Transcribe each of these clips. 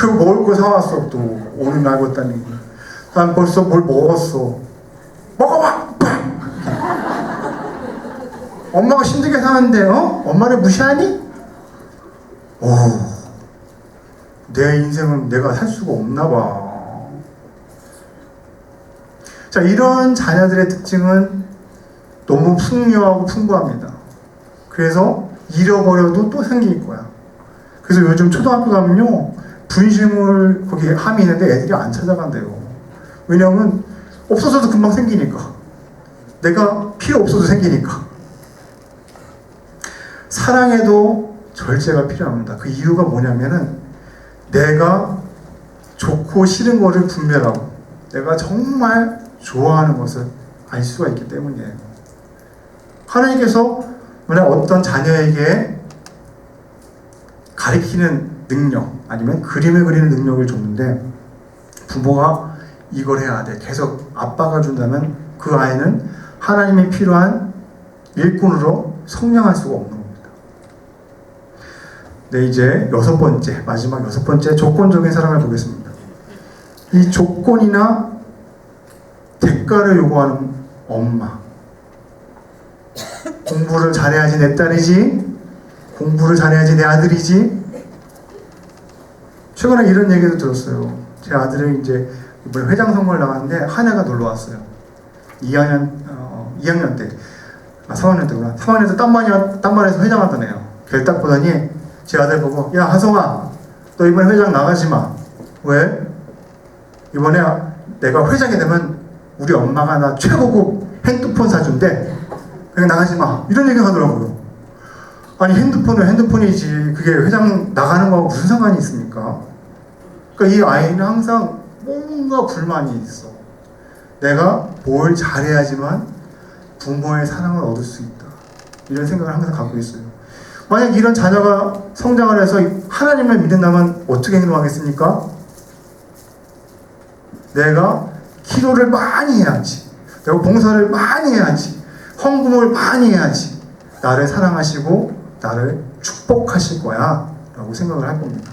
그 먹을 거 사왔어. 또 오늘 날 것다니. 난 벌써 뭘 먹었어. 먹어봐. 엄마가 힘들게 사는데 엄마를 무시하니? 내 인생은 내가 살 수가 없나 봐. 자, 이런 자녀들의 특징은 너무 풍요하고 풍부합니다. 그래서 잃어버려도 또 생길 거야. 그래서 요즘 초등학교 가면요, 분실물 거기 함이 있는데 애들이 안 찾아간대요. 왜냐면 없어져도 금방 생기니까. 내가 필요 없어도 생기니까. 사랑에도 절제가 필요합니다. 그 이유가 뭐냐면은 내가 좋고 싫은 것을 분별하고 내가 정말 좋아하는 것을 알 수가 있기 때문이에요. 하나님께서 만약 어떤 자녀에게 가리키는 능력 아니면 그림을 그리는 능력을 줬는데 부모가 이걸 해야 돼. 계속 아빠가 준다면 그 아이는 하나님이 필요한 일꾼으로 성장할 수가 없는 겁니다. 네, 이제 마지막 여섯 번째 조건적인 사랑을 보겠습니다. 이 조건이나 대가를 요구하는 엄마. 공부를 잘해야지 내 딸이지, 공부를 잘해야지 내 아들이지. 최근에 이런 얘기도 들었어요. 제 아들이 이제 이번에 회장 선거를 나갔는데 한 애가 놀러 왔어요. 2학년 때, 3학년 때구나. 3학년 때 딴말에서 회장하던 애요. 걔를 딱 보더니 제 아들 보고, 야 하성아, 너 이번에 회장 나가지 마. 왜? 이번에 내가 회장이 되면 우리 엄마가 나 최고급 핸드폰 사준대. 그냥 나가지 마. 이런 얘기 하더라고요. 아니 핸드폰은 핸드폰이지 그게 회장 나가는 거하고 무슨 상관이 있습니까? 그러니까 이 아이는 항상 뭔가 불만이 있어. 내가 뭘 잘해야지만 부모의 사랑을 얻을 수 있다. 이런 생각을 항상 갖고 있어요. 만약 이런 자녀가 성장을 해서 하나님을 믿는다면 어떻게 행동하겠습니까? 내가 기도를 많이 해야지. 내가 봉사를 많이 해야지. 헌금을 많이 해야지. 나를 사랑하시고 나를 축복하실 거야 라고 생각을 할 겁니다.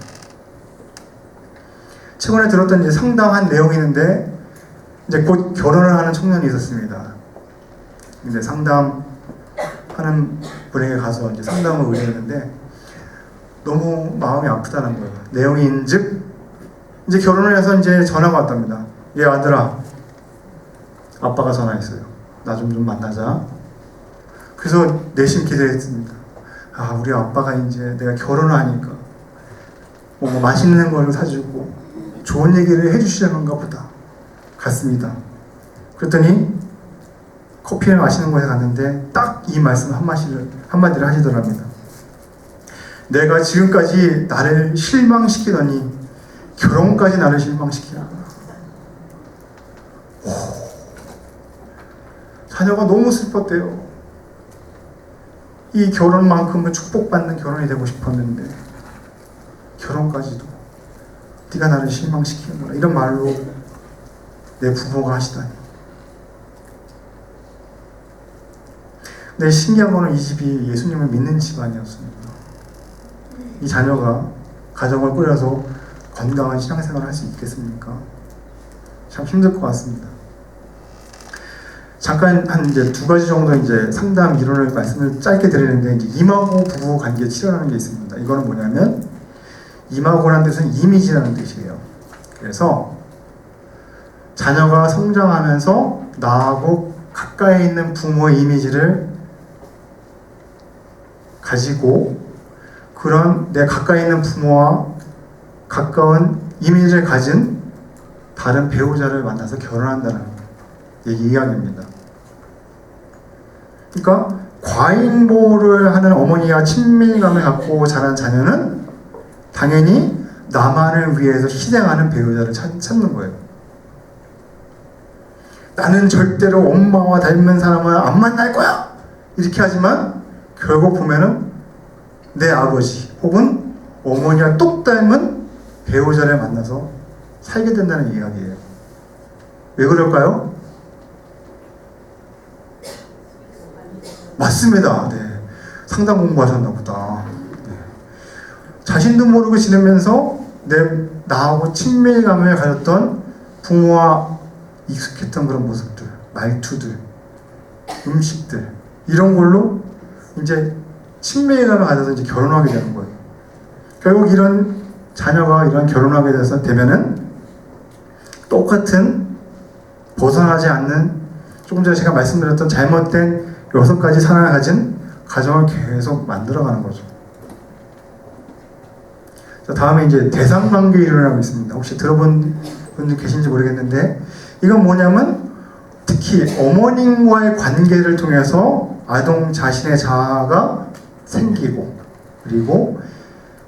최근에 들었던 이제 상담한 내용이 있는데 이제 곧 결혼을 하는 청년이 있었습니다. 근데 상담하는 분에게 가서 이제 상담을 의뢰했는데 너무 마음이 아프다는 거예요. 내용인즉 이제 결혼을 해서 이제 전화가 왔답니다. 얘 아들아, 아빠가 전화했어요. 나 좀 만나자. 그래서 내심 기대했습니다. 아, 우리 아빠가 이제 내가 결혼을 하니까 뭐 맛있는 거를 사주고 좋은 얘기를 해주시려는가 보다. 갔습니다. 그랬더니 커피를 마시는 곳에 갔는데 딱 이 말씀 한마디를 하시더랍니다. 내가 지금까지 나를 실망시키더니 결혼까지 나를 실망시키는구나. 자녀가 너무 슬펐대요. 이 결혼만큼은 축복받는 결혼이 되고 싶었는데 결혼까지도 네가 나를 실망시키는구나. 이런 말로 내 부모가 하시다니. 근데 신기한 거는 이 집이 예수님을 믿는 집안이었습니다. 이 자녀가 가정을 꾸려서 건강한 신앙생활을 할 수 있겠습니까? 참 힘들 것 같습니다. 잠깐 한 이제 두 가지 정도 이제 상담 이론을 말씀을 짧게 드리는데 이제 이마고 부부 관계 치료라는 게 있습니다. 이거는 뭐냐면 이마고라는 뜻은 이미지라는 뜻이에요. 그래서 자녀가 성장하면서 나하고 가까이 있는 부모의 이미지를 가지고 그런 내 가까이 있는 부모와 가까운 이미지를 가진 다른 배우자를 만나서 결혼한다는 이야기입니다. 그러니까 과잉보호를 하는 어머니와 친밀감을 갖고 자란 자녀는 당연히 나만을 위해서 희생하는 배우자를 찾는 거예요. 나는 절대로 엄마와 닮은 사람을 안 만날 거야! 이렇게 하지만 결국 보면은 내 아버지 혹은 어머니와 똑 닮은 배우자를 만나서 살게 된다는 이야기예요. 왜 그럴까요? 맞습니다. 네. 상담 공부하셨나 보다. 네. 자신도 모르고 지내면서 나하고 친밀감을 가졌던 부모와 익숙했던 그런 모습들, 말투들, 음식들, 이런 걸로 이제 친밀감을 가져서 이제 결혼하게 되는 거예요. 결국 이런 자녀가 이런 결혼하게 되면은 똑같은 벗어나지 않는, 조금 전에 제가 말씀드렸던 잘못된 6가지 사랑을 가진 가정을 계속 만들어가는 거죠. 자, 다음에 이제 대상관계 이론이라고 있습니다. 혹시 들어본 분들 계신지 모르겠는데, 이건 뭐냐면 특히 어머님과의 관계를 통해서 아동 자신의 자아가 생기고, 그리고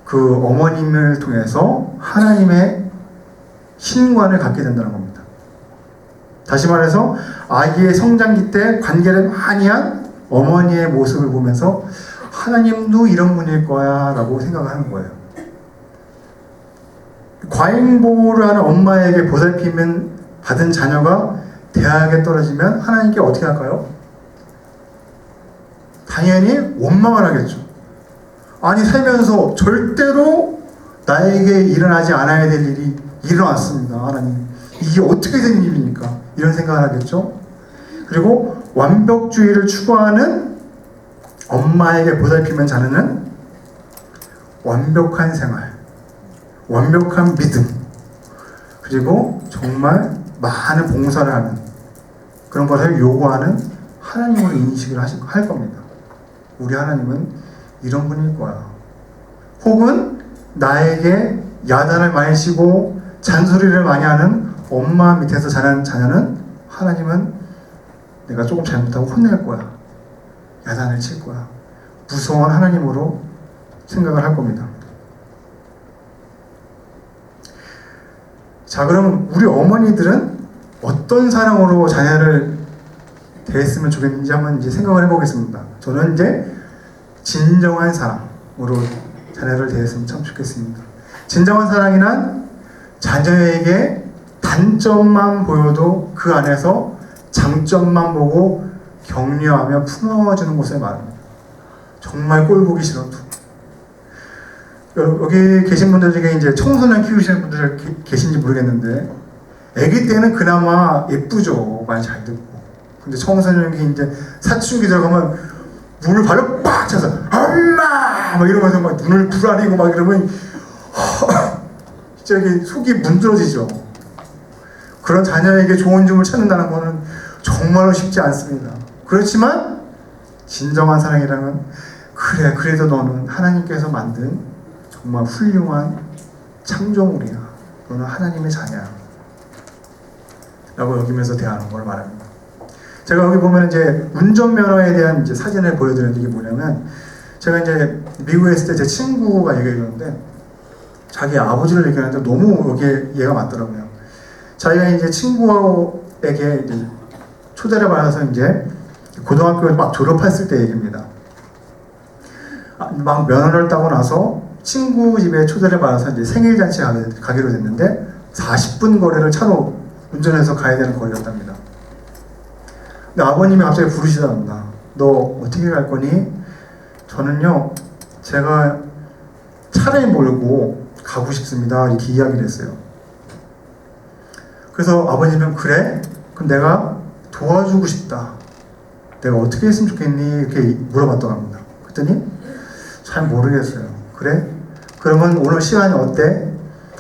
그 어머님을 통해서 하나님의 신관을 갖게 된다는 겁니다. 다시 말해서 아기의 성장기 때 관계를 많이 한 어머니의 모습을 보면서 하나님도 이런 분일 거야 라고 생각하는 거예요. 과잉보호를 하는 엄마에게 보살핌을 받은 자녀가 대학에 떨어지면 하나님께 어떻게 할까요? 당연히 원망을 하겠죠. 아니, 살면서 절대로 나에게 일어나지 않아야 될 일이 일어났습니다. 하나님, 이게 어떻게 된 일입니까? 이런 생각을 하겠죠. 그리고 완벽주의를 추구하는 엄마에게 보살피면 자녀는 완벽한 생활, 완벽한 믿음, 그리고 정말 많은 봉사를 하는 그런 것을 요구하는 하나님으로 인식을 할 겁니다. 우리 하나님은 이런 분일 거야. 혹은 나에게 야단을 많이 치고 잔소리를 많이 하는 엄마 밑에서 자란 자녀는 하나님은 내가 조금 잘못하고 혼낼 거야, 야단을 칠 거야, 무서운 하나님으로 생각을 할 겁니다. 자, 그럼 우리 어머니들은 어떤 사랑으로 자녀를 대했으면 좋겠는지 한번 이제 생각을 해보겠습니다. 저는 이제 진정한 사랑으로 자녀를 대했으면 참 좋겠습니다. 진정한 사랑이란 자녀에게 단점만 보여도 그 안에서 장점만 보고 격려하며 품어주는 것을 말합니다. 정말 꼴 보기 싫어도. 여기 계신 분들 중에 이제 청소년 키우시는 분들 계신지 모르겠는데, 아기 때는 그나마 예쁘죠. 말 잘 듣고. 근데 청소년기 이제 사춘기 들어가면 문을 발로 빡 차서 엄마! 막 이러면서 막 눈을 부라리고 막 이러면 진짜 이게 속이 문드러지죠. 그런 자녀에게 좋은 점을 찾는다는 것은 정말로 쉽지 않습니다. 그렇지만 진정한 사랑이라면, 그래, 그래도 너는 하나님께서 만든 정말 훌륭한 창조물이야. 너는 하나님의 자녀야. 라고 여기면서 대하는 걸 말합니다. 제가 여기 보면 이제 운전면허에 대한 이제 사진을 보여드리는 게 뭐냐면, 제가 이제 미국에 있을 때 제 친구가 얘기해줬는데, 자기 아버지를 얘기하는데 너무 여기에 얘가 맞더라고요. 자기가 이제 친구에게 이제 초대를 받아서 이제 고등학교를 막 졸업했을 때 얘기입니다. 막 면허를 따고 나서 친구 집에 초대를 받아서 이제 생일잔치에 가기로 됐는데 40분 거리를 차로 운전해서 가야 되는 거리였답니다. 근데 아버님이 갑자기 부르시답니다. 너 어떻게 갈 거니? 저는요, 제가 차를 몰고 가고 싶습니다. 이렇게 이야기를 했어요. 그래서 아버님은 그래? 그럼 내가 도와주고 싶다. 내가 어떻게 했으면 좋겠니? 이렇게 물어봤다고 합니다. 그랬더니 잘 모르겠어요. 그래? 그러면 오늘 시간이 어때?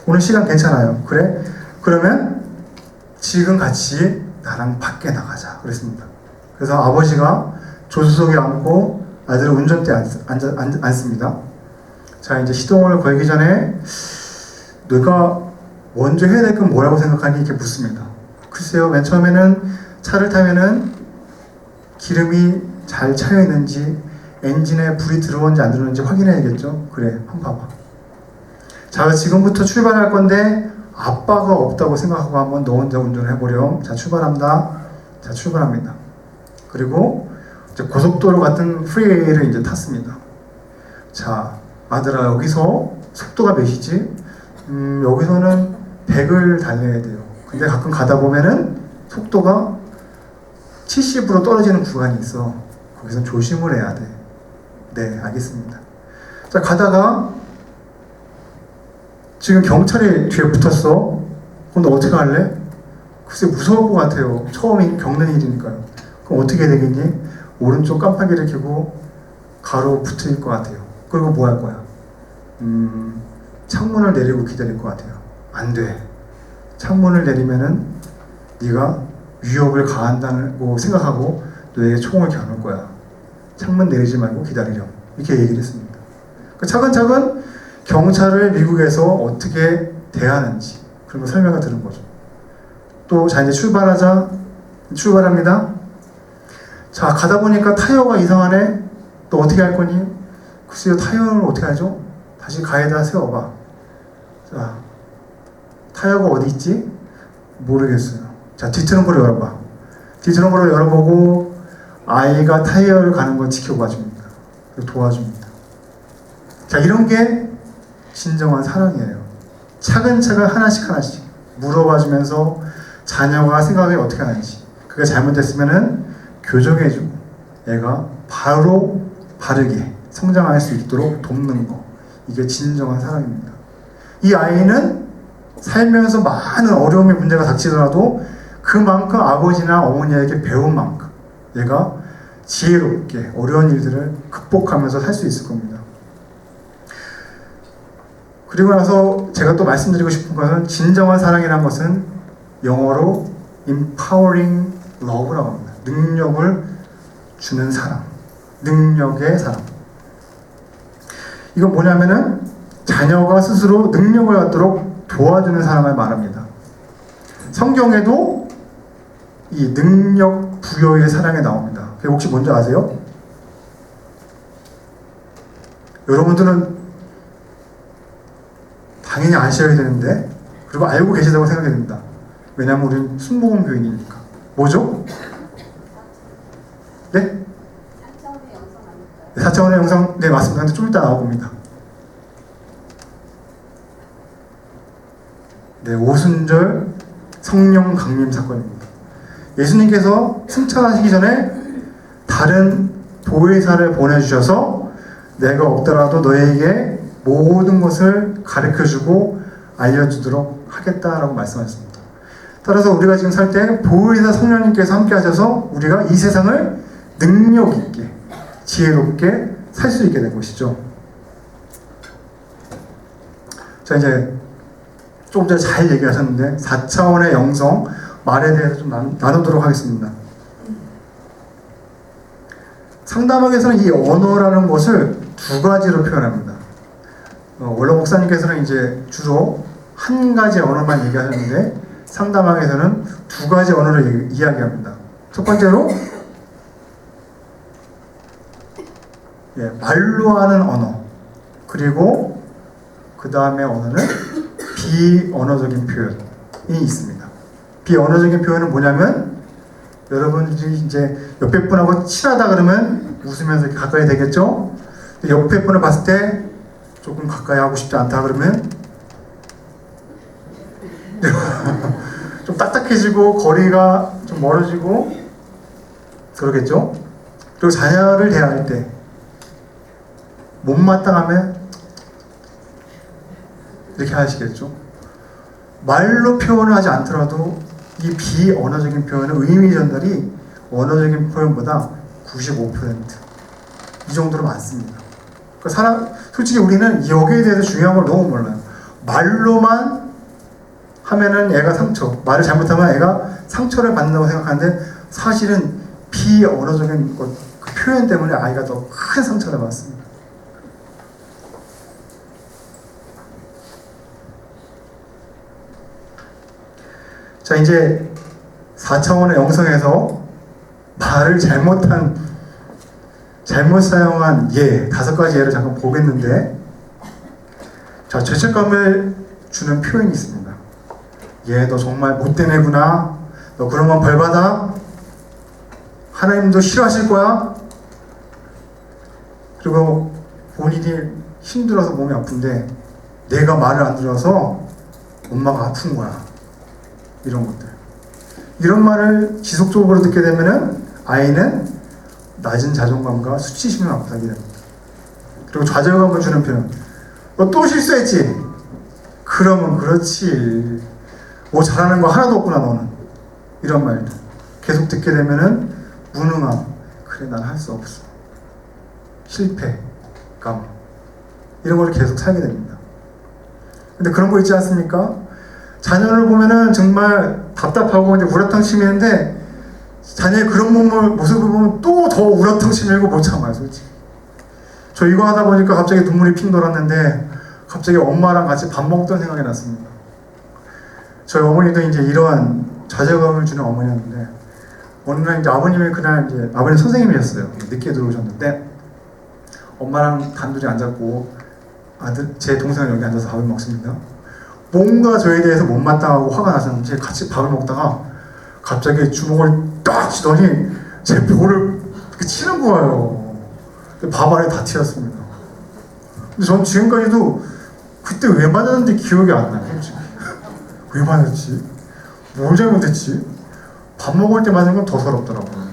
오늘 시간 괜찮아요. 그래? 그러면 지금 같이 나랑 밖에 나가자. 그랬습니다. 그래서 아버지가 조수석에 앉고 아들을 운전대에 앉습니다. 자, 이제 시동을 걸기 전에 너가 먼저 해야 될 건 뭐라고 생각하니? 이렇게 묻습니다. 글쎄요, 맨 처음에는 차를 타면은 기름이 잘 차여 있는지, 엔진에 불이 들어오는지 안 들어오는지 확인해야겠죠? 그래, 한번 봐봐. 자, 지금부터 출발할 건데 아빠가 없다고 생각하고 한번 너 혼자 운전을 해보렴. 자, 출발합니다. 자, 출발합니다. 그리고 이제 고속도로 같은 프리웨이를 이제 탔습니다. 자, 아들아, 여기서 속도가 몇이지? 여기서는 100을 달려야 돼요. 근데 가끔 가다 보면은 속도가 70으로 떨어지는 구간이 있어. 거기서 조심을 해야 돼. 네, 알겠습니다. 자, 가다가 지금 경찰이 뒤에 붙었어. 그럼 너 어떻게 할래? 글쎄 무서울 것 같아요. 처음 겪는 일이니까요. 그럼 어떻게 해야 되겠니? 오른쪽 깜빡이를 켜고 가로 붙을 것 같아요. 그리고 뭐 할 거야? 창문을 내리고 기다릴 것 같아요. 안 돼. 창문을 내리면은 네가 위협을 가한다고 생각하고 너에게 총을 겨눌 거야. 창문 내리지 말고 기다리렴. 이렇게 얘기를 했습니다. 차근차근 경찰을 미국에서 어떻게 대하는지 그런 거 설명을 들은 거죠. 또 자 이제 출발합니다. 자 가다 보니까 타이어가 이상하네. 또 어떻게 할 거니? 글쎄요 타이어를 어떻게 하죠? 다시 가에다 세워봐. 자 타이어가 어디 있지? 모르겠어요. 자 뒤트렁크를 열어봐. 뒤트렁크를 열어보고 아이가 타이어를 가는 걸 지켜봐 줍니다. 도와줍니다. 자 이런 게 진정한 사랑이에요. 차근차근 하나씩 물어봐 주면서 자녀가 생각을 어떻게 하는지, 그게 잘못됐으면은 교정해주고 애가 바르게 성장할 수 있도록 돕는 거, 이게 진정한 사랑입니다. 이 아이는 살면서 많은 어려움의 문제가 닥치더라도 그만큼 아버지나 어머니에게 배운 만큼 얘가 지혜롭게 어려운 일들을 극복하면서 살 수 있을 겁니다. 그리고 나서 제가 또 말씀드리고 싶은 것은 진정한 사랑이라는 것은 영어로 empowering love라고 합니다. 능력을 주는 사랑, 능력의 사랑. 이건 뭐냐면은 자녀가 스스로 능력을 갖도록 도와주는 사랑을 말합니다. 성경에도 이 능력 부여의 사랑이 나옵니다. 그게 혹시 뭔지 아세요? 여러분들은 당연히 아셔야 되는데, 그리고 알고 계시다고 생각이 됩니다. 왜냐하면 우리는 순복음 교인이니까. 뭐죠? 네? 4차원의 영상, 네 맞습니다. 근데 좀 이따 나와봅니다. 네, 오순절 성령 강림 사건입니다. 예수님께서 승천하시기 전에 다른 보혜사를 보내주셔서 내가 없더라도 너에게 모든 것을 가르쳐주고 알려주도록 하겠다라고 말씀하셨습니다. 따라서 우리가 지금 살 때 보혜사 성령님께서 함께 하셔서 우리가 이 세상을 능력 있게 지혜롭게 살 수 있게 된 것이죠. 자 이제 조금 전에 잘 얘기하셨는데 4차원의 영성 말에 대해서 좀 나누도록 하겠습니다. 상담학에서는 이 언어라는 것을 두 가지로 표현합니다. 원로 목사님께서는 이제 주로 한 가지 언어만 얘기하셨는데 상담학에서는 두 가지 언어를 이야기합니다. 첫 번째로 말로 하는 언어, 그리고 그 다음에 언어는 비언어적인 표현이 있습니다. 비언어적인 표현은 뭐냐면 여러분들이 이제 옆에 분하고 친하다 그러면 웃으면서 가까이 되겠죠? 옆에 분을 봤을 때 조금 가까이 하고 싶지 않다 그러면 좀 딱딱해지고 거리가 좀 멀어지고 그러겠죠? 그리고 자녀를 대할 때 못마땅하면 이렇게 하시겠죠? 말로 표현을 하지 않더라도 이 비언어적인 표현은 의미 전달이 언어적인 표현보다 95%이 정도로 많습니다. 그러니까 솔직히 우리는 여기에 대해서 중요한 걸 너무 몰라요. 말로만 하면은 애가 말을 잘못하면 애가 상처를 받는다고 생각하는데 사실은 비언어적인 그 표현 때문에 아이가 더 큰 상처를 받습니다. 자 이제 4차원의 영성에서 말을 잘못 사용한 5가지 예를 잠깐 보겠는데, 자 죄책감을 주는 표현이 있습니다. 너 정말 못된 애구나. 너 그러면 벌받아. 하나님도 싫어하실 거야. 그리고 본인이 힘들어서 몸이 아픈데 내가 말을 안 들어서 엄마가 아픈 거야. 이런 것들. 이런 말을 지속적으로 듣게 되면은 아이는 낮은 자존감과 수치심을 갖고 살게 됩니다. 그리고 좌절감을 주는 표현. 너 또 실수했지? 그러면 그렇지. 뭐 잘하는 거 하나도 없구나 너는. 이런 말들 계속 듣게 되면은 무능함. 그래 난 할 수 없어. 실패감. 이런 걸 계속 살게 됩니다. 근데 그런 거 있지 않습니까? 자녀를 보면은 정말 답답하고 이제 우라통치미는데 자녀의 그런 모습을 보면 또 더 우라통치밀고 못 참아요, 솔직히. 저 이거 하다 보니까 갑자기 눈물이 핑 돌았는데 갑자기 엄마랑 같이 밥 먹던 생각이 났습니다. 저희 어머니도 이제 이러한 좌절감을 주는 어머니였는데 어느 날 이제 아버님이 그날 이제 아버님 선생님이었어요. 늦게 들어오셨는데 엄마랑 단둘이 앉았고 제 동생은 여기 앉아서 밥을 먹습니다. 뭔가 저에 대해서 못마땅하고 화가 나셨는지 같이 밥을 먹다가 갑자기 주먹을 딱 쥐더니 제 벽을 이렇게 치는 거예요. 밥 안에 다 튀었습니다. 근데 전 지금까지도 그때 왜 맞았는지 기억이 안 나요. 왜 맞았지? 뭘 잘못했지? 밥 먹을 때 맞은 건 더 서럽더라고요.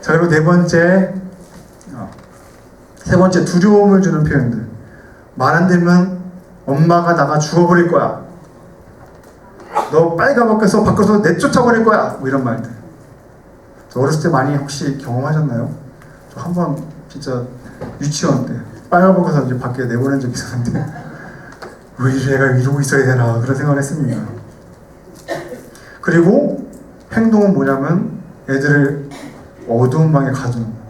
자, 그리고 세 번째 두려움을 주는 표현들. 말 안 들으면 엄마가 나가 죽어버릴 거야. 너 빨가벗겨서 밖에서 내쫓아버릴 거야. 뭐 이런 말들. 저 어렸을 때 많이 혹시 경험하셨나요? 저 한 번 진짜 유치원 때 빨가벗겨서 이제 밖에 내보낸 적이 있었는데 왜 얘가 이러고 있어야 되나 그런 생각을 했습니다. 그리고 행동은 뭐냐면 애들을 어두운 방에 가두는 거예요.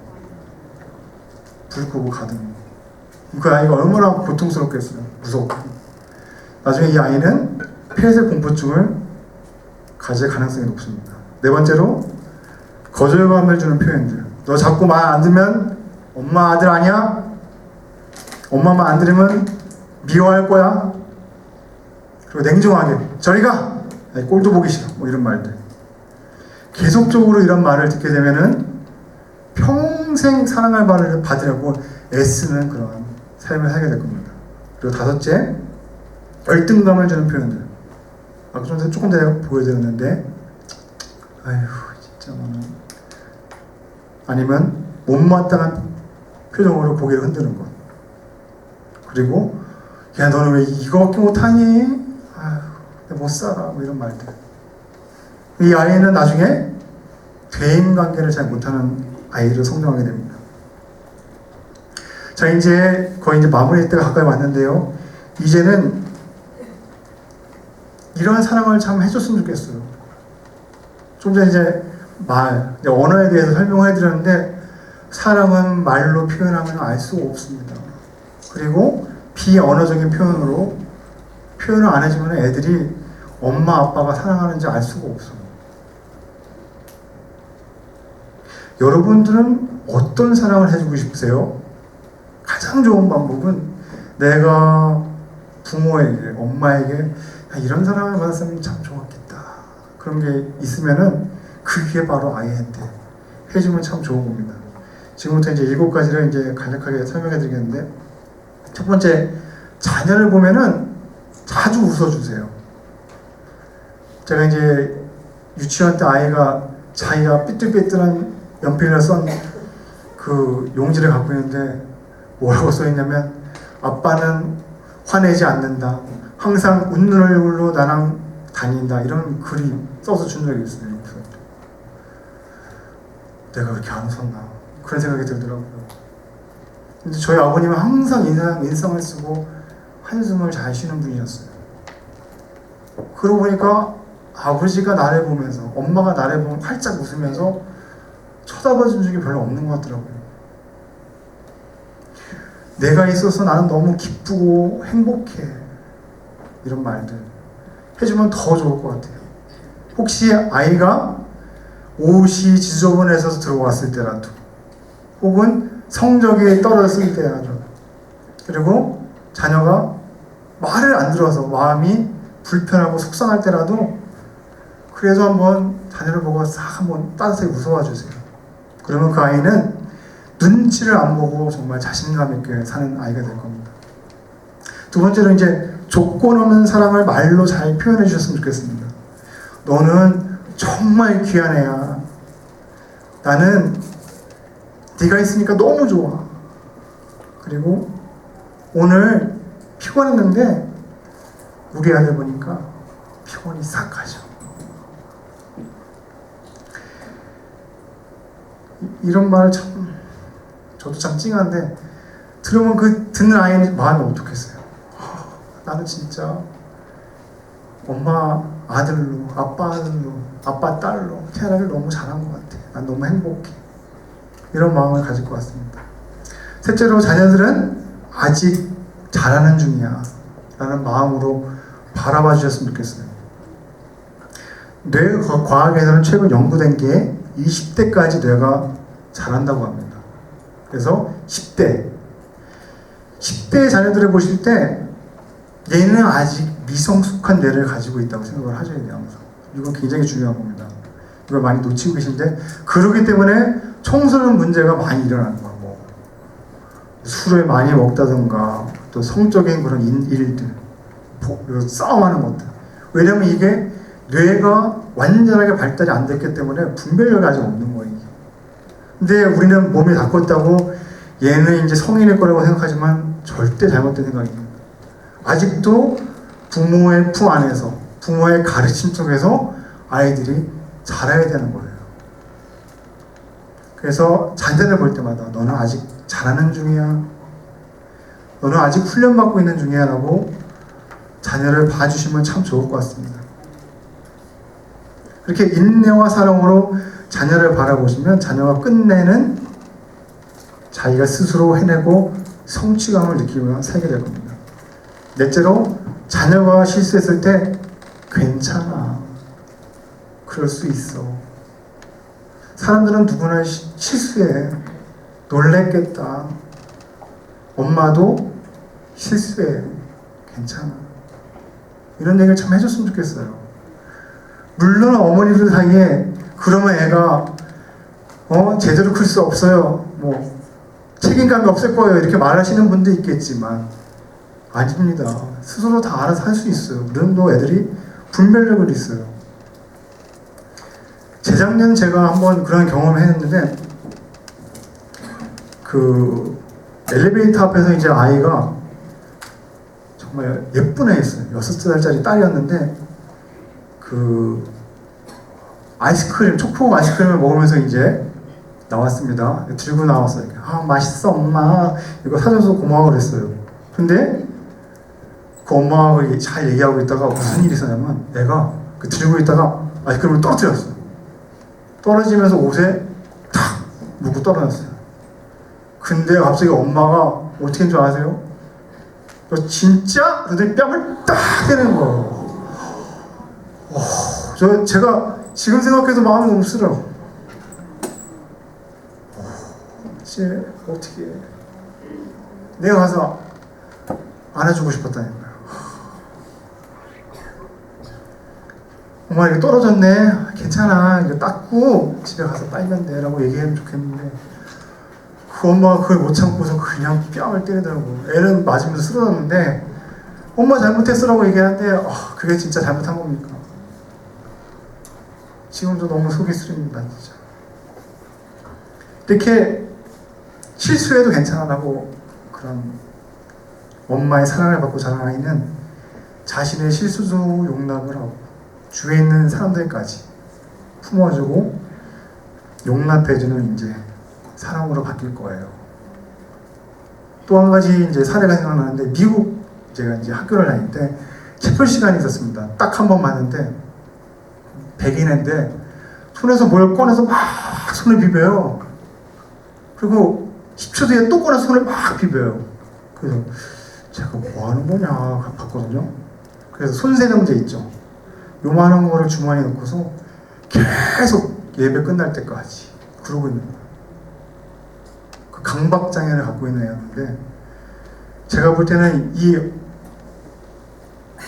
불 끄고 가두는 거예요. 그 아이가 얼마나 고통스럽겠어요. 무섭고. 나중에 이 아이는 폐쇄 공포증을 가질 가능성이 높습니다. 네 번째로 거절감을 주는 표현들. 너 자꾸 말 안 들으면 엄마 아들 아니야? 엄마 말 안 들으면 미워할 거야? 그리고 냉정하게 저리 가! 아니, 꼴도 보기 싫어. 뭐 이런 말들. 계속적으로 이런 말을 듣게 되면은 평생 사랑을 받으려고 애쓰는 그런 삶을 살게 될 겁니다. 그리고 다섯째, 열등감을 주는 표현들. 아까 좀 조금 전에 보여드렸는데, 아휴, 진짜 뭐는. 아니면 못마땅한 표정으로 고개를 흔드는 것. 그리고, 야, 너는 왜 이거밖에 못하니? 아휴, 내가 못 살아. 뭐 이런 말들. 이 아이는 나중에 대인 관계를 잘 못하는 아이로 성장하게 됩니다. 자, 이제 거의 이제 마무리 때가 가까이 왔는데요. 이제는 이런 사랑을 참 해줬으면 좋겠어요. 좀 전에 이제 언어에 대해서 설명을 해드렸는데 사랑은 말로 표현하면 알 수가 없습니다. 그리고 비언어적인 표현으로 표현을 안 해주면 애들이 엄마 아빠가 사랑하는지 알 수가 없어요. 여러분들은 어떤 사랑을 해주고 싶으세요? 가장 좋은 방법은 내가 부모에게, 엄마에게 이런 사랑을 받았으면 참 좋았겠다. 그런 게 있으면은 그게 바로 아이한테 해주면 참 좋은 겁니다. 지금부터 이제 7가지를 이제 간략하게 설명해 드리겠는데, 첫 번째, 자녀를 보면은 자주 웃어주세요. 제가 이제 유치원 때 아이가 자기가 삐뚤삐뚤한 연필로 썬 그 용지를 갖고 있는데 뭐라고 써있냐면 아빠는 화내지 않는다. 항상 웃는 얼굴로 나랑 다닌다. 이런 글이 써서 준 적이 있어요. 내가 그렇게 안 웃었나 그런 생각이 들더라고요. 근데 저희 아버님은 항상 인상을 쓰고 한숨을 잘 쉬는 분이었어요. 그러고 보니까 아버지가 나를 보면서 엄마가 나를 보면 활짝 웃으면서 쳐다봐준 적이 별로 없는 것 같더라고요. 내가 있어서 나는 너무 기쁘고 행복해. 이런 말들 해주면 더 좋을 것 같아요. 혹시 아이가 옷이 지저분해서 들어왔을 때라도, 혹은 성적이 떨어졌을 때라도, 그리고 자녀가 말을 안 들어서 마음이 불편하고 속상할 때라도 그래도 한번 자녀를 보고 싹 한번 따뜻하게 웃어봐 주세요. 그러면 그 아이는 눈치를 안 보고 정말 자신감 있게 사는 아이가 될 겁니다. 두 번째로 이제 조건 없는 사랑을 말로 잘 표현해 주셨으면 좋겠습니다. 너는 정말 귀한 애야. 나는 네가 있으니까 너무 좋아. 그리고 오늘 피곤했는데 우리 아들 보니까 피곤이 싹 가죠. 이런 말을 참 저도 참 찡한데 들으면 그 듣는 아이는 마음이 어떻겠어요. 나는 진짜 엄마 아들로, 아빠 아들로, 아빠 딸로 태어나길 너무 잘한 것 같아. 난 너무 행복해. 이런 마음을 가질 것 같습니다. 셋째로, 자녀들은 아직 자라는 중이야 라는 마음으로 바라봐 주셨으면 좋겠어요. 뇌과학에서는 최근 연구된 게 20대까지 뇌가 자란다고 합니다. 그래서 10대 자녀들을 보실 때 얘는 아직 미성숙한 뇌를 가지고 있다고 생각을 하셔야 돼요. 항상. 이건 굉장히 중요한 겁니다. 이걸 많이 놓치고 계신데, 그렇기 때문에 청소년 문제가 많이 일어나는 거예요. 뭐 술을 많이 먹다든가 또 성적인 그런 일들, 싸움하는 것들. 왜냐면 이게 뇌가 완전하게 발달이 안 됐기 때문에 분별력이 아직 없는 거예요. 근데 우리는 몸이 다 컸다고 얘는 이제 성인일 거라고 생각하지만 절대 잘못된 생각입니다. 아직도 부모의 품 안에서, 부모의 가르침 속에서 아이들이 자라야 되는 거예요. 그래서 자녀를 볼 때마다 너는 아직 자라는 중이야, 너는 아직 훈련받고 있는 중이야 라고 자녀를 봐주시면 참 좋을 것 같습니다. 그렇게 인내와 사랑으로 자녀를 바라보시면 자녀가 끝내는 자기가 스스로 해내고 성취감을 느끼며 살게 될 겁니다. 넷째로, 자녀가 실수했을 때 괜찮아, 그럴 수 있어. 사람들은 누구나 실수해. 놀랬겠다. 엄마도 실수해. 괜찮아. 이런 얘기를 참 해줬으면 좋겠어요. 물론 어머니들 사이에 그러면 애가 제대로 클 수 없어요, 뭐 책임감이 없을 거예요, 이렇게 말하시는 분도 있겠지만 아닙니다. 스스로 다 알아서 할 수 있어요. 물론도 애들이 분별력을 있어요. 재작년 제가 한번 그런 경험을 했는데, 그 엘리베이터 앞에서 이제 아이가 정말 예쁜 애였어요. 6살짜리 딸이었는데 그 아이스크림, 초코 아이스크림을 먹으면서 이제 나왔습니다. 들고 나왔어요. 아, 맛있어 엄마, 이거 사줘서 고마워 그랬어요. 근데 그 엄마하고 잘 얘기하고 있다가 무슨 일이 있었냐면, 애가 그 들고 있다가 아이스크림을 떨어뜨렸어요. 떨어지면서 옷에 탁 묻고 떨어졌어요. 근데 갑자기 엄마가 어떻게 한 줄 아세요? 너 진짜? 그랬더니 뺨을 딱 때리는 거예요. 제가 지금 생각해도 마음이 너무 쓰러워. 이제 어떻게 해. 내가 가서 안아주고 싶었다니까요. 엄마 이거 떨어졌네, 괜찮아, 이거 닦고 집에 가서 빨면 돼 라고 얘기하면 좋겠는데, 그 엄마가 그걸 못 참고서 그냥 뺨을 때리더라고. 애는 맞으면서 쓰러졌는데 엄마 잘못했어라고 얘기하는데 그게 진짜 잘못한 겁니까? 지금도 너무 속이 쓰립니다. 진짜. 이렇게 실수해도 괜찮아라고 그런 엄마의 사랑을 받고 자란 아이는 자신의 실수도 용납을 하고 주위에 있는 사람들까지 품어주고 용납해주는 이제 사랑으로 바뀔 거예요. 또 한 가지 이제 사례가 생각나는데, 미국 제가 이제 학교를 다닐 때 체표 시간이 있었습니다. 딱 한 번 맞는데 백인인데 손에서 뭘 꺼내서 막 손을 비벼요. 그리고 10초 뒤에 또 꺼내서 손을 막 비벼요. 그래서 제가 뭐 하는 거냐 봤거든요. 그래서 손세정제 있죠. 요만한 거를 주머니에 넣고서 계속 예배 끝날 때까지 그러고 있는 거예요. 그 강박장애를 갖고 있는 애였는데, 제가 볼 때는 이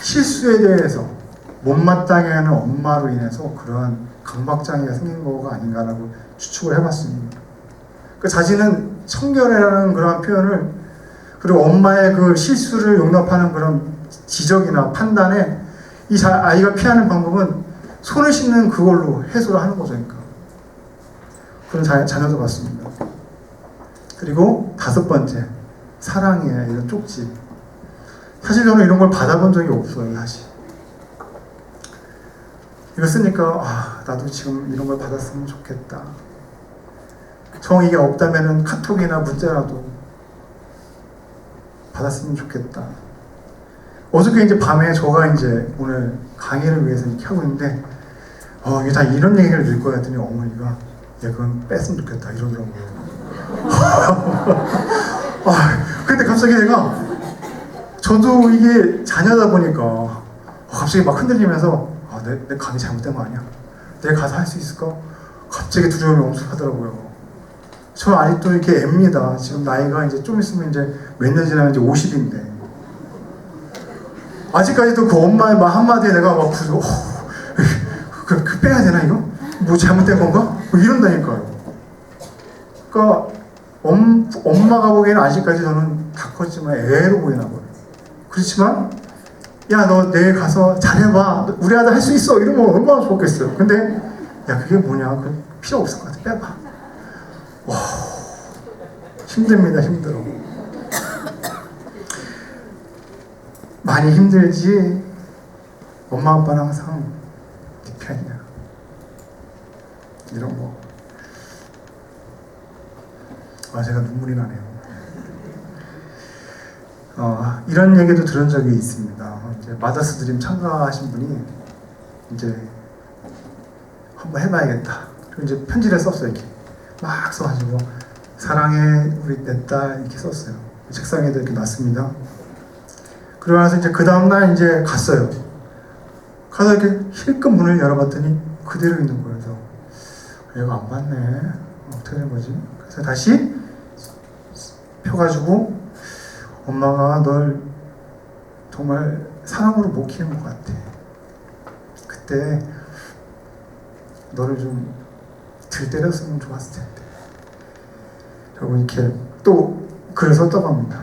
실수에 대해서 못마땅해 하는 엄마로 인해서 그러한 강박장애가 생긴 거가 아닌가라고 추측을 해봤습니다. 그 자신은 청결이라는 그러한 표현을, 그리고 엄마의 그 실수를 용납하는 그런 지적이나 판단에 이 아이가 피하는 방법은 손을 씻는 그걸로 해소를 하는 거죠. 그러니까 그런 자녀도 봤습니다. 그리고 5번째, 사랑이에요. 이런 쪽지. 사실 저는 이런 걸 받아본 적이 없어요, 사실. 이거 쓰니까 나도 지금 이런 걸 받았으면 좋겠다. 이게 없다면은 카톡이나 문자라도 받았으면 좋겠다. 어저께 이제 밤에 저가 이제 오늘 강의를 위해서 이렇게 하고 있는데 이게 다 이런 얘기를 늘 거야 했더니 어머니가 그건 뺐으면 좋겠다 이러더라고요. 근데 갑자기 내가 저도 이게 자녀다 보니까 갑자기 막 흔들리면서 내 강의 잘못된 거 아니야? 내가 가서 할 수 있을까? 갑자기 두려움이 엄청하더라고요. 저 아직도 이렇게 앱니다. 지금 나이가 이제 좀 있으면 이제 몇 년 지나면 이제 50인데 아직까지도 그 엄마의 말 한마디에 내가 막 그 빼야 되나 이거? 뭐 잘못된 건가? 뭐 이런다니까요. 그러니까 엄마가 보기에는 아직까지 저는 다 컸지만 애로 보이나 봐요. 그렇지만 야 너 내일 가서 잘해봐. 우리 아들 할 수 있어. 이러면 얼마나 좋겠어요. 근데 야 그게 뭐냐? 그 필요 없을 것 같아. 빼봐. 와 힘듭니다. 힘들어. 많이 힘들지. 엄마 아빠는 항상 네 편이야. 이런 거. 제가 눈물이 나네요. 이런 얘기도 들은 적이 있습니다. 이제 마더스 드림 참가하신 분이 이제 한번 해봐야겠다. 그리고 이제 편지를 썼어요. 이렇게 막 써가지고 사랑해 우리 내 딸 이렇게 썼어요. 책상에도 이렇게 놨습니다. 그러고 나서 이제 그 다음날 이제 갔어요. 가서 이렇게 힐끗 문을 열어봤더니 그대로 있는 거예요. 그래서 얘가 안 봤네. 어떻게 된 거지? 그래서 다시 펴가지고 엄마가 널 정말 사랑으로 못 키운 것 같아. 그때 너를 좀 들 때렸으면 좋았을 텐데. 그리고 이렇게 또 글을 썼다고 합니다.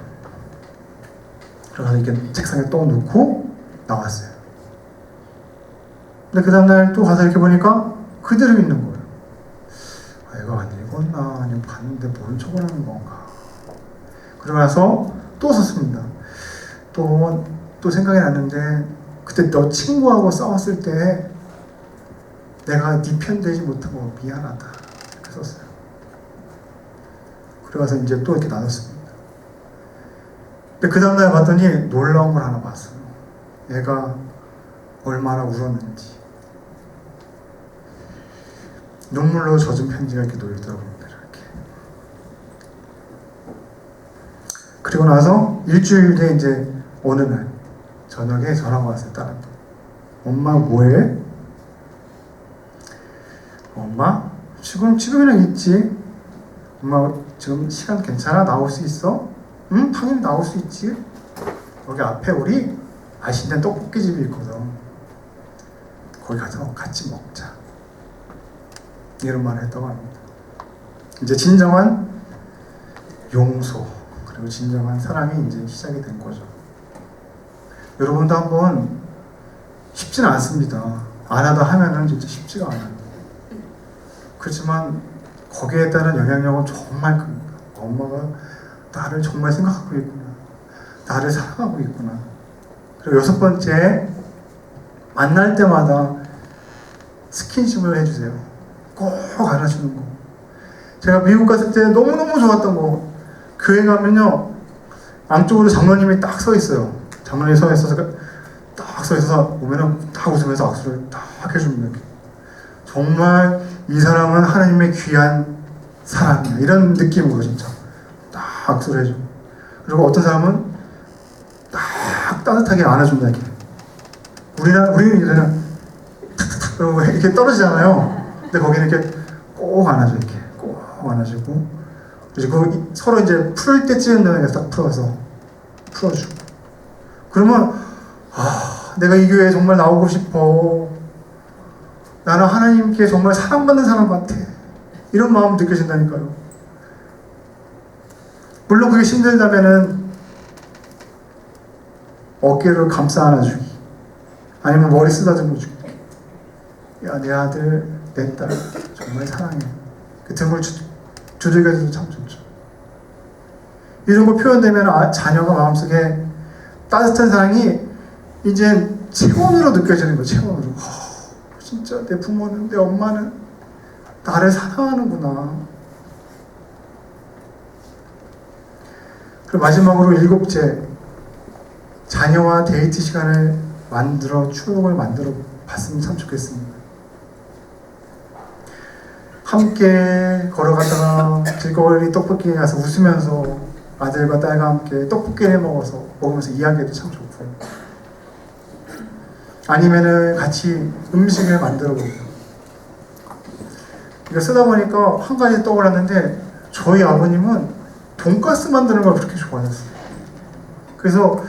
그래서 이렇게 책상에 또 놓고 나왔어요. 근데 그 다음날 또 가서 이렇게 보니까 그대로 있는 거예요. 얘가 안 읽었나 아니면 봤는데 뭘 적어놓는 건가. 그러고 나서 또 썼습니다. 또 생각이 났는데 그때 너 친구하고 싸웠을 때 내가 네 편 되지 못하고 미안하다 이렇게 썼어요. 그래서 이제 또 이렇게 나눴습니다. 근데 그 다음날 봤더니 놀라운 걸 하나 봤어요. 얘가 얼마나 울었는지. 눈물로 젖은 편지가 이렇게 놓이더라고요. 이렇게. 그리고 나서 일주일 뒤에 이제 어느 날 저녁에 전화가 왔어요. 딸한테. 엄마 뭐해? 엄마 지금 집에 그냥 있지. 엄마 지금 시간 괜찮아? 나올 수 있어? 응? 당연히 나올 수 있지. 여기 앞에 우리 맛있는 떡볶이집이 있거든. 거기 가서 같이 먹자. 이런 말을 했다고 합니다. 이제 진정한 용서 그리고 진정한 사랑이 이제 시작이 된 거죠. 여러분도 한번 쉽지는 않습니다. 안 하다 하면은 진짜 쉽지가 않아요. 그렇지만 거기에 따른 영향력은 정말 큽니다. 엄마가 나를 정말 생각하고 있구나. 나를 사랑하고 있구나. 그리고 여섯 번째, 만날 때마다 스킨십을 해주세요. 꼭 안아주는 거. 제가 미국 갔을 때 너무너무 좋았던 거, 교회 가면요 양쪽으로 장로님이 딱 서 있어요. 장로님이 서 있어서 딱 서 있어서 오면은 딱 웃으면서 악수를 딱 해줍니다. 정말 이 사람은 하나님의 귀한 사람이야 이런 느낌으로 진짜 딱 악수를 해줘. 그리고 어떤 사람은 딱 따뜻하게 안아준다. 이렇게 우리는 이제는 그리고 이렇게 떨어지잖아요. 근데 거기는 이렇게 꼭 안아줘. 이렇게 꼭 안아주고 그리고 서로 이제 풀 때쯤 되면 딱 풀어서 풀어주고 그러면 내가 이 교회에 정말 나오고 싶어. 나는 하나님께 정말 사랑받는 사람 같아. 이런 마음 느껴진다니까요. 물론 그게 힘들다면은 어깨를 감싸 안아주기 아니면 머리 쓰다듬어 주기. 야, 내 아들, 내 딸 정말 사랑해. 그 등을 두들겨줘도 참 좋죠. 이런 거 표현되면 자녀가 마음속에 따뜻한 사랑이 이제 체온으로 느껴지는 거예요. 체온으로. 진짜 내 부모는, 내 엄마는 나를 사랑하는구나. 그리고 마지막으로 7째, 자녀와 데이트 시간을 추억을 만들어 봤으면 참 좋겠습니다. 함께 걸어가다가 길거리 떡볶이에 가서 웃으면서 아들과 딸과 함께 떡볶이를 먹으면서 이야기해도 참 좋고요. 아니면은 같이 음식을 만들어 보고. 이거 쓰다 보니까 한 가지 떠올랐는데, 저희 아버님은 돈가스 만드는 걸 그렇게 좋아하셨어요. 그래서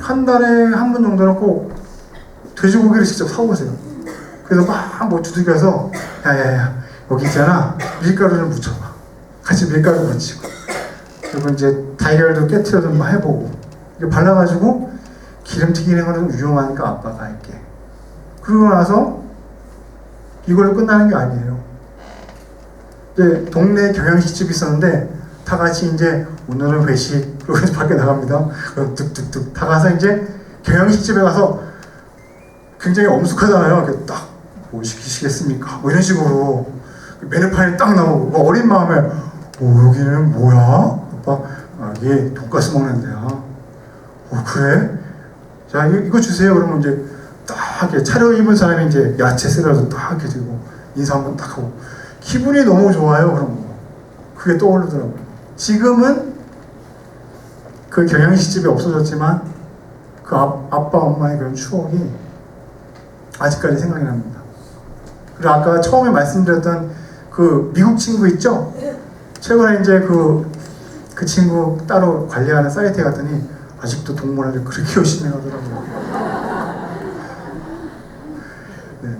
한 달에 한 번 정도는 꼭 돼지고기를 직접 사오세요. 그래서 막 뭐 두들겨서, 야야야, 여기 있잖아, 밀가루 좀 묻혀봐. 같이 밀가루 묻히고, 그리고 이제 달걀도 깨트려 좀 해보고, 이렇게 발라가지고 기름 튀기는 거는 위험하니까 아빠가 할게. 그러고 나서 이걸로 끝나는 게 아니에요. 이제 동네에 경양식집이 있었는데, 다 같이 이제 오늘은 회식, 그러고 밖에 나갑니다. 그럼 뚝뚝뚝 다 가서 이제 경양식집에 가서, 굉장히 엄숙하잖아요. 이렇게 딱 뭐 시키시겠습니까? 뭐 이런 식으로 메뉴판이 딱 나오고, 뭐 어린 마음에 여기는 뭐야? 아빠, 이게 돈가스 먹는 데야. 그래? 자, 이거 주세요. 그러면 이제 딱 이렇게 차려입은 사람이 이제 야채 썰어서 딱 이렇게 들고 인사 한번 딱 하고, 기분이 너무 좋아요. 그런 거. 그게 떠오르더라고요. 지금은 그 경양식집이 없어졌지만 그 아빠 엄마의 그런 추억이 아직까지 생각이 납니다. 그리고 아까 처음에 말씀드렸던 그 미국 친구 있죠? 최근에 이제 그 친구 따로 관리하는 사이트에 갔더니 아직도 동물원을 그렇게 열심히 하더라고요. 네.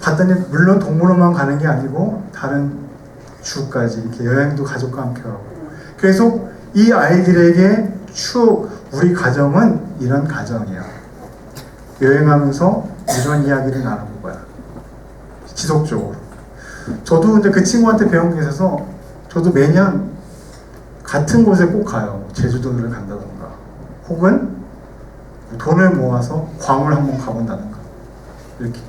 봤더니 물론 동물원만 가는 게 아니고 다른 주까지 이렇게 여행도 가족과 함께 가고, 계속 이 아이들에게 추억, 우리 가정은 이런 가정이야. 여행하면서 이런 이야기를 나누는 거야. 지속적으로. 저도 근데 그 친구한테 배운 게 있어서, 저도 매년 같은 곳에 꼭 가요. 제주도를 간다던가, 혹은 돈을 모아서 괌을 한번 가본다던가, 이렇게.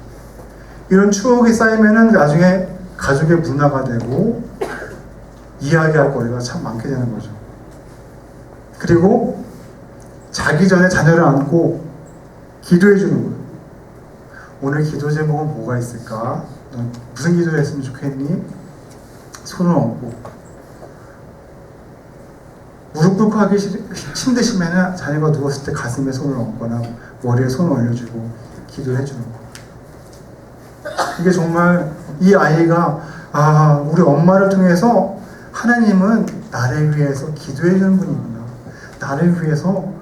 이런 추억이 쌓이면은 나중에 가족의 문화가 되고 이야기할 거리가 참 많게 되는 거죠. 그리고 자기 전에 자녀를 안고 기도해 주는 거예요. 오늘 기도 제목은 뭐가 있을까? 넌 무슨 기도를 했으면 좋겠니? 손을 얹고, 무릎 꿇고 하기 힘드시면 자녀가 누웠을 때 가슴에 손을 얹거나 머리에 손을 올려주고 기도를 해주는 거. 이게 정말 이 아이가 우리 엄마를 통해서 하나님은 나를 위해서 기도해 주는 분이구나, 나를 위해서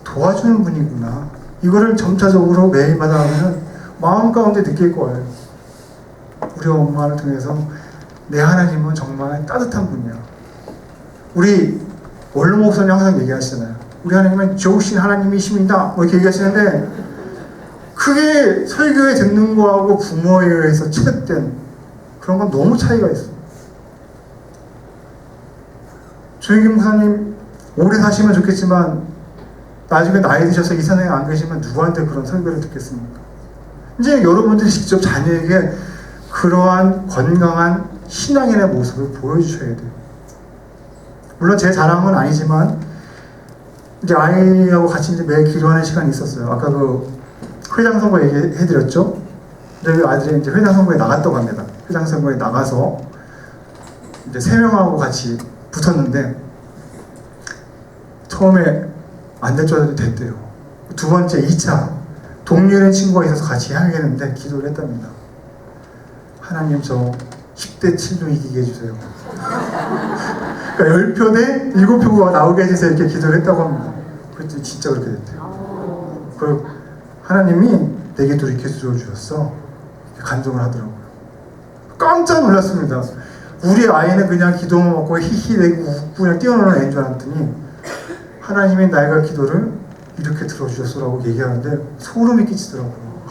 도와주는 분이구나, 이거를 점차적으로 매일마다 하면 마음 가운데 느낄 거예요. 우리 엄마를 통해서 내 하나님은 정말 따뜻한 분이야. 우리 원로 목사님 항상 얘기하시잖아요. 우리 하나님은 좋으신 하나님이십니다, 뭐 이렇게 얘기하시는데, 그게 설교에 듣는 거하고 부모에 의해서 체득된 그런 건 너무 차이가 있어요. 조영기 목사님 오래 사시면 좋겠지만 나중에 나이 드셔서 이 세상에 안 계시면 누구한테 그런 설교를 듣겠습니까? 이제 여러분들이 직접 자녀에게 그러한 건강한 신앙인의 모습을 보여주셔야 돼요. 물론 제 자랑은 아니지만 이제 아이하고 같이 이제 매일 기도하는 시간이 있었어요. 아까 그 회장 선거 얘기해드렸죠? 근데 아들이 이제 회장 선거에 나갔다고 합니다. 회장 선거에 나가서 이제 3명하고 같이 붙었는데, 처음에 안 될 줄 알았는데 됐대요. 두 번째 2차 동료인 친구가 있어서 같이 해야겠는데 기도를 했답니다. 하나님, 저 10대 7로 이기게 해주세요. 그러니까 10표 대 7표가 나오게 해주세요, 이렇게 기도를 했다고 합니다. 그랬더니 진짜 그렇게 됐대요. 그리고 하나님이 내게 돌이켜 주셨어, 간증을 하더라고요. 깜짝 놀랐습니다. 우리 아이는 그냥 기도만 먹고 히히대고 웃고 그냥 뛰어노는 애인 줄 알았더니 하나님이 나의 기도를 이렇게 들어주셨어라고 얘기하는데 소름이 끼치더라고요.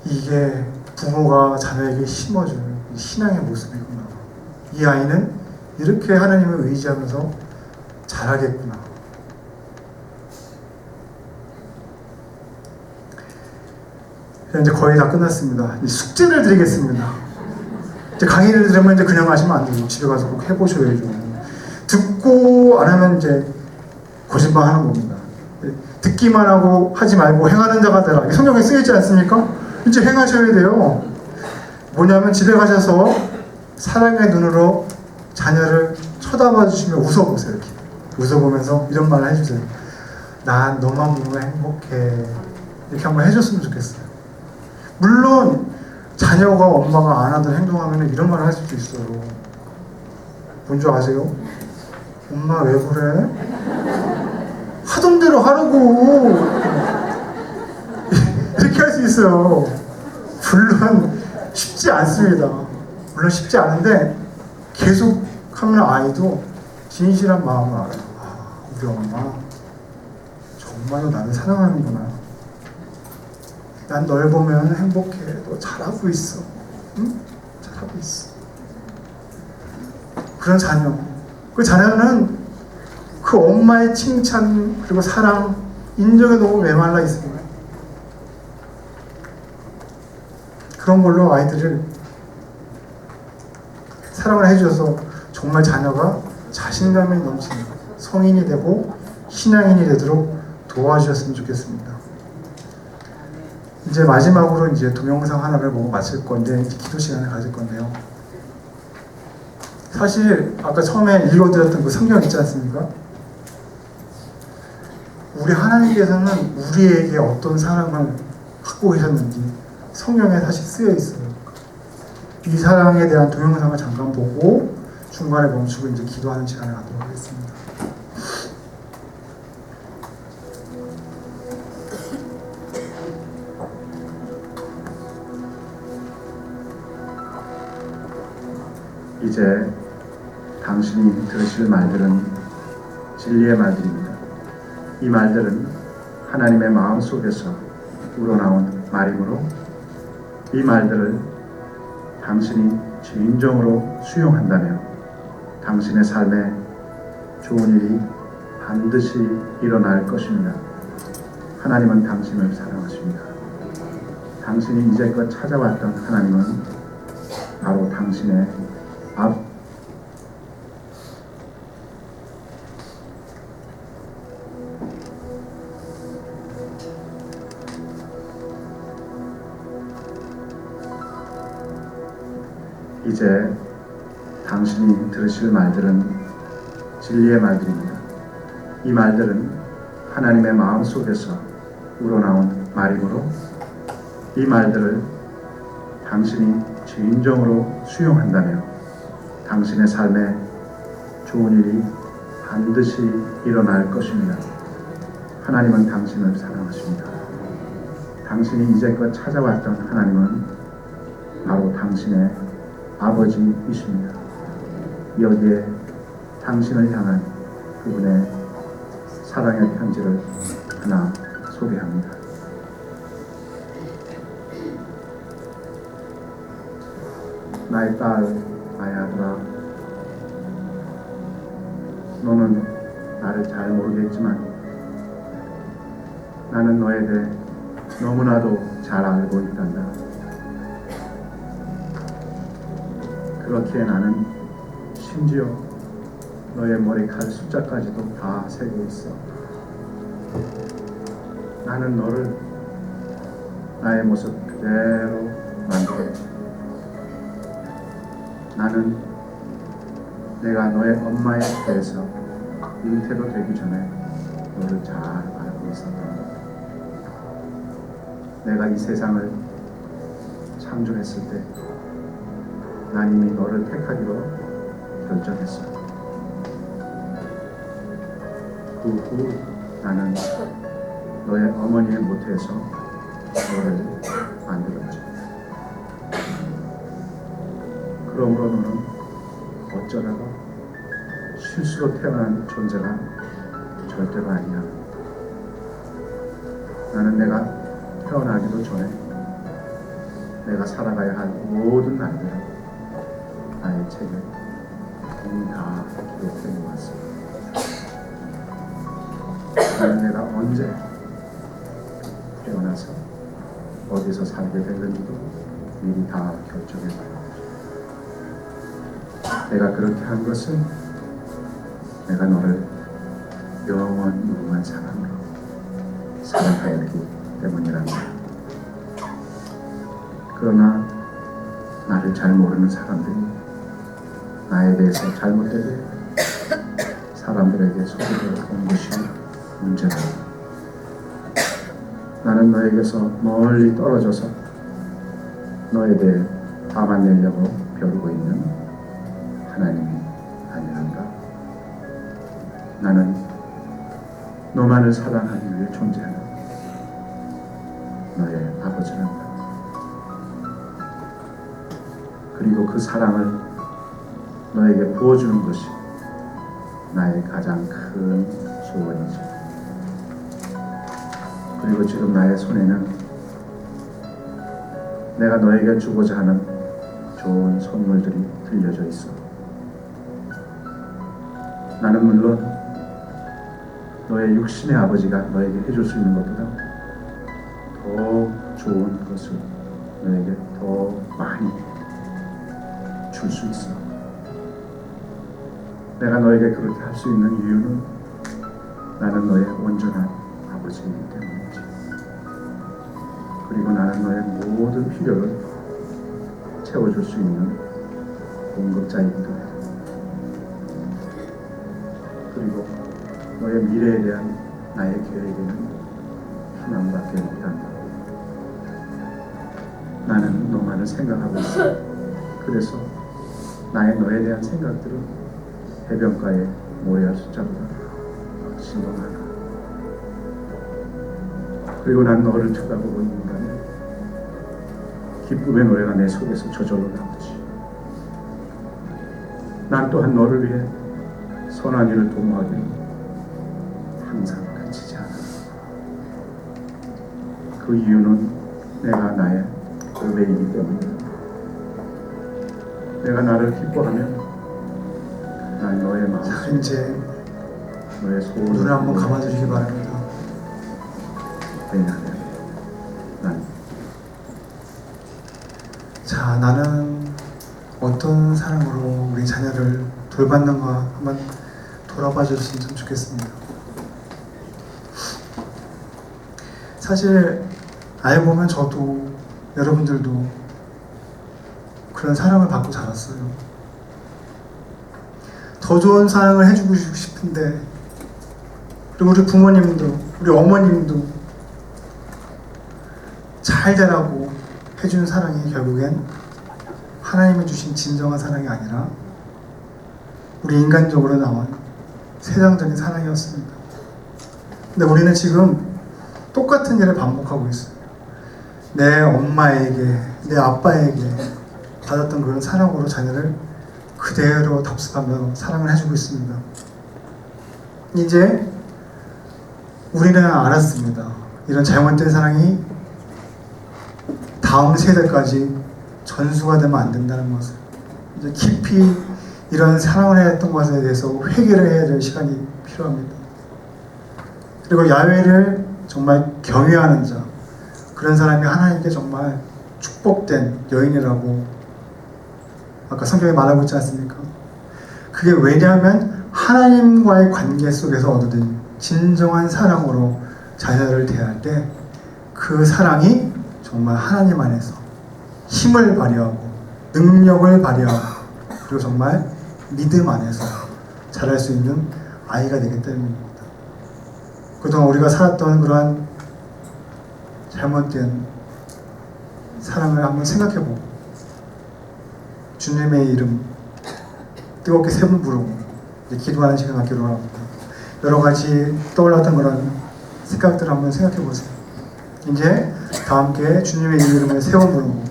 이게 부모가 자녀에게 심어주는 신앙의 모습이구나. 이 아이는 이렇게 하나님을 의지하면서 자라겠구나. 이제 거의 다 끝났습니다. 이제 숙제를 드리겠습니다. 이제 강의를 들으면 이제 그냥 하시면 안 되고 집에 가서 꼭 해보셔야죠. 듣고 안 하면 이제 거짓말 하는 겁니다. 듣기만 하고 하지 말고 행하는 자가 되라. 성경에 쓰여있지 않습니까? 이제 행하셔야 돼요. 뭐냐면 집에 가셔서 사랑의 눈으로 자녀를 쳐다봐 주시면 웃어보세요. 이렇게 웃어보면서 이런 말을 해주세요. 난 너만 보면 행복해. 이렇게 한번 해줬으면 좋겠어요. 물론 자녀가 엄마가 안 하던 행동하면 이런 말을 할 수도 있어요. 뭔지 아세요? 엄마 왜 그래? 하던 대로 하라고. 이렇게 할 수 있어요. 물론 쉽지 않습니다. 물론 쉽지 않은데 계속 하면 아이도 진실한 마음을 알아요. 아, 우리 엄마 정말로 나를 사랑하는구나. 난 널 보면 행복해. 너 잘하고 있어. 응? 잘하고 있어. 그런 자녀. 그 자녀는 그 엄마의 칭찬 그리고 사랑, 인정에 너무 메말라 있습니다. 그런 걸로 아이들을 사랑을 해줘서 정말 자녀가 자신감이 넘치는 성인이 되고 신앙인이 되도록 도와주셨으면 좋겠습니다. 이제 마지막으로 이제 동영상 하나를 보고 마칠 건데 이제 기도 시간을 가질 건데요. 사실 아까 처음에 읽어드렸던 그 성경 있지 않습니까? 우리 하나님께서는 우리에게 어떤 사랑을 갖고 계셨는지 성경에 사실 쓰여 있어요. 이 사랑에 대한 동영상을 잠깐 보고 중간에 멈추고 이제 기도하는 시간을 갖도록 하겠습니다. 이제 당신이 들으실 말들은 진리의 말들입니다. 이 말들은 하나님의 마음 속에서 우러나온 말이므로 이 말들을 당신이 진정으로 수용한다면 당신의 삶에 좋은 일이 반드시 일어날 것입니다. 하나님은 당신을 사랑하십니다. 당신이 이제껏 찾아왔던 하나님은 바로 당신의 이제 당신이 들으실 말들은 진리의 말들입니다. 이 말들은 하나님의 마음 속에서 우러나온 말이므로 이 말들을 당신이 진정으로 수용한다면 당신의 삶에 좋은 일이 반드시 일어날 것입니다. 하나님은 당신을 사랑하십니다. 당신이 이제껏 찾아왔던 하나님은 바로 당신의 아버지이십니다. 여기에 당신을 향한 그분의 사랑의 편지를 하나 소개합니다. 나의 딸, 나의 아들아, 너는 나를 잘 모르겠지만 나는 너에 대해 너무나도 잘 알고 있단다. 그렇기에 나는 심지어 너의 머리칼 숫자까지도 다 세고 있어. 나는 너를 나의 모습 그대로 만들었지. 나는 내가 너의 엄마의 배에서 잉태도 되기 전에 너를 잘 알고 있었다. 내가 이 세상을 창조했을 때 난 이미 너를 택하기로 결정했어. 그 후 나는 너의 어머니의 모태에서 너를 만들었지. 그러므로 너는 어쩌다가 실수로 태어난 존재가 절대로 아니야. 나는 내가 태어나기도 전에 내가 살아가야 할 모든 날들을 나의 책에 이미 다 기록해 놓았어. 나는 내가 언제 태어나서 어디서 살게 되는지도 미리 다 결정했다. 내가 그렇게 한 것은 내가 너를 영원 무궁한 사랑으로 사랑하였기 때문이란다. 그러나 나를 잘 모르는 사람들이 나에 대해서 잘못되게 사람들에게 소리를 온 것이 문제다. 나는 너에게서 멀리 떨어져서 너에 대해 담아내려고 벼르고 있는 하나님이 아니란가. 나는 너만을 사랑하기 위해 존재하는 너의 아버지란다. 그리고 그 사랑을 너에게 부어주는 것이 나의 가장 큰 소원이지. 그리고 지금 나의 손에는 내가 너에게 주고자 하는 좋은 선물들이 들려져 있어. 나는 물론 너의 육신의 아버지가 너에게 해줄 수 있는 것보다 더 좋은 것을 너에게 더 많이 줄 수 있어. 내가 너에게 그렇게 할 수 있는 이유는 나는 너의 온전한 아버지이기 때문이지. 그리고 나는 너의 모든 필요를 채워줄 수 있는 공급자이기도 해. 그리고 너의 미래에 대한 나의 계획에는 희망밖에 없단다. 나는 너만을 생각하고 있어. 그래서 너에 대한 생각들은 해변가에 모래알 숫자보다 훨씬 더 많아. 그리고 난 너를 쳐다보고 있는다면 기쁨의 노래가 내 속에서 저절로 나오지. 난 또한 너를 위해 선한 일을 도모하기를 항상 그치지 않아. 그 이유는 내가 나의 고백이기 때문이다. 내가 나를 기뻐하면 난 너의 마음, 자, 이제 너의 소원을 눈을 한번 감아주시기 바랍니다. 왜냐하면 난 자, 나는 어떤 사랑으로 우리 자녀를 돌봤는가 한번 돌아봐 주셨으면 좋겠습니다. 사실 알고 보면 저도 여러분들도 그런 사랑을 받고 자랐어요. 더 좋은 사랑을 해주고 싶은데, 그리고 우리 부모님도 우리 어머님도 잘 되라고 해준 사랑이 결국엔 하나님이 주신 진정한 사랑이 아니라 우리 인간적으로 나온 세상적인 사랑이었습니다. 근데 우리는 지금 똑같은 일을 반복하고 있어요. 내 엄마에게, 내 아빠에게 받았던 그런 사랑으로 자녀를 그대로 답습하며 사랑을 해주고 있습니다. 이제 우리는 알았습니다. 이런 잘못된 사랑이 다음 세대까지 전수가 되면 안 된다는 것을. 이제 깊이 이런 사랑을 했던 것에 대해서 회개를 해야 될 시간이 필요합니다. 그리고 야훼를 정말 경외하는 자, 그런 사람이 하나님께 정말 축복된 여인이라고 아까 성경에 말하고 있지 않습니까? 그게 왜냐하면 하나님과의 관계 속에서 얻어든 진정한 사랑으로 자녀를 대할 때 그 사랑이 정말 하나님 안에서 힘을 발휘하고 능력을 발휘하고 그리고 정말 믿음 안에서 자랄 수 있는 아이가 되기 때문입니다. 그동안 우리가 살았던 그러한 잘못된 사랑을 한번 생각해보고 주님의 이름 뜨겁게 세 번 부르고 이제 기도하는 시간 갖기로 합니다. 여러 가지 떠올랐던 그런 생각들을 한번 생각해보세요. 이제 다 함께 주님의 이름을 세 번 부르고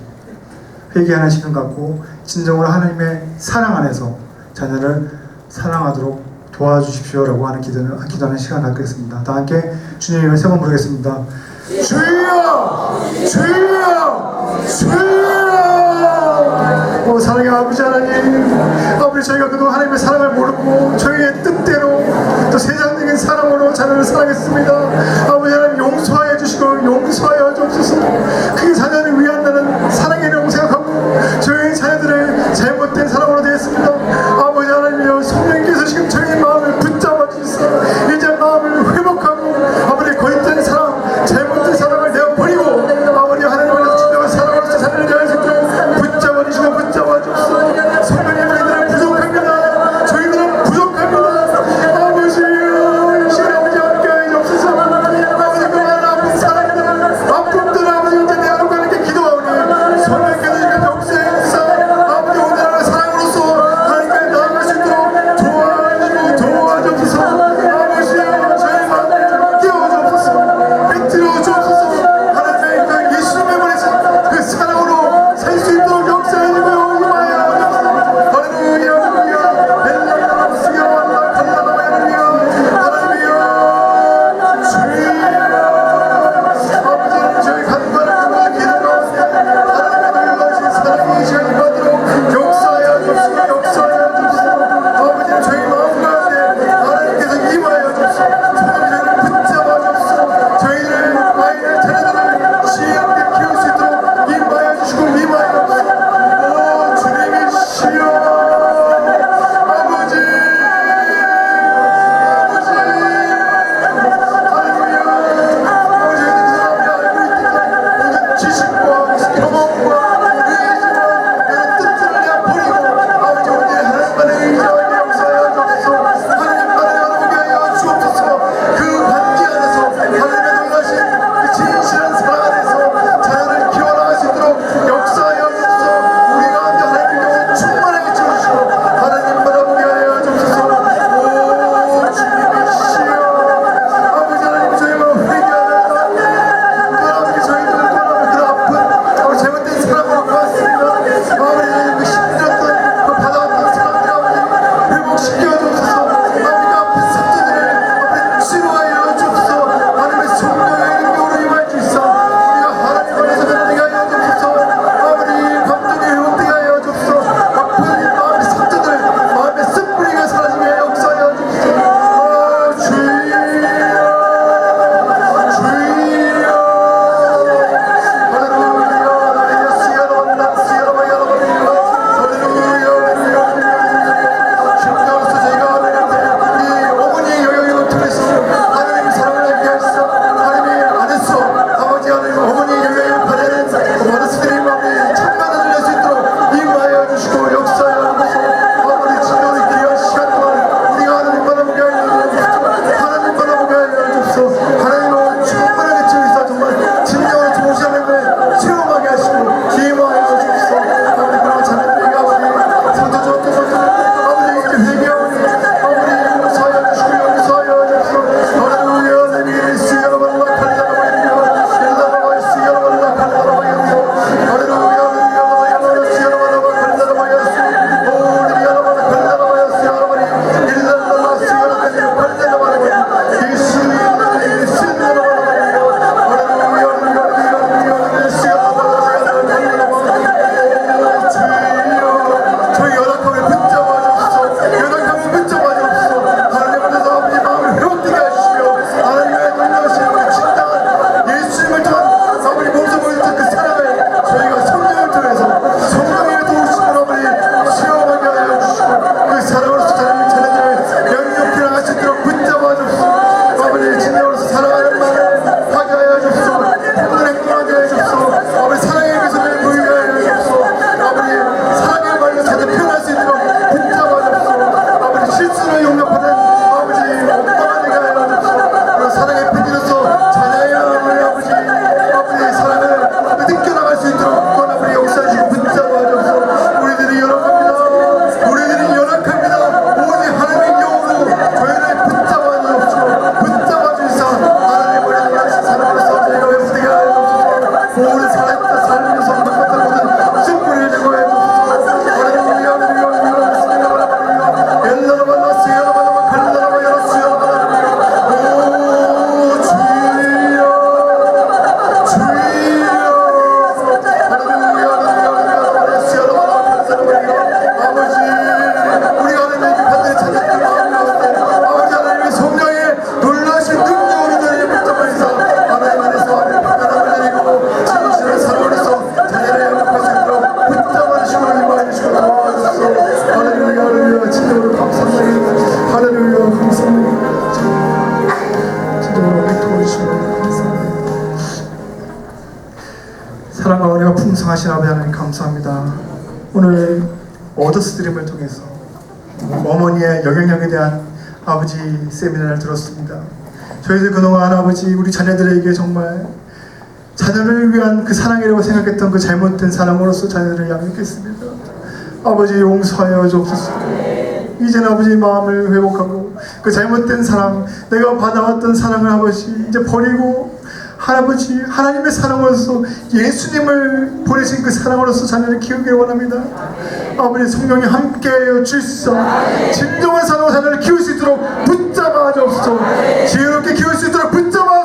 회개하는 시간 갖고 진정으로 하나님의 사랑 안에서 자녀를 사랑하도록 도와주십시오라고 하는 기도하는 시간 갖겠습니다. 다 함께 주님의 이름을 세 번 부르겠습니다. 주여! 주여! 주여! 사랑의 아버지 하나님, 아버지 저희가 그동안 하나님의 사랑을 모르고 저희의 뜻대로 또 세상적인 사랑으로 자녀를 사랑했습니다. 아버지 하나님 용서하여 주시고 용서하여 주옵소서. 그게 풍성하신 아버지 하나님 감사합니다. 오늘 어더스 드림을 통해서 어머니의 영향력에 대한 아버지 세미나를 들었습니다. 저희들 그동안 아버지 우리 자녀들에게 정말 자녀를 위한 그 사랑이라고 생각했던 그 잘못된 사랑으로서 자녀들을 양육했습니다. 아버지 용서하여 주옵소서. 이제는 아버지 마음을 회복하고 그 잘못된 사랑, 내가 받아왔던 사랑을 아버지 이제 버리고 할아버지 하나님의 사랑으로서 예수님을 보내신 그 사랑으로서 자녀를 키우길 원합니다. 아버지 성령이 함께하여 주시소. 진정한 사랑으로 자녀를 키울 수 있도록 붙잡아 주옵소서. 지혜롭게 키울 수 있도록 붙잡아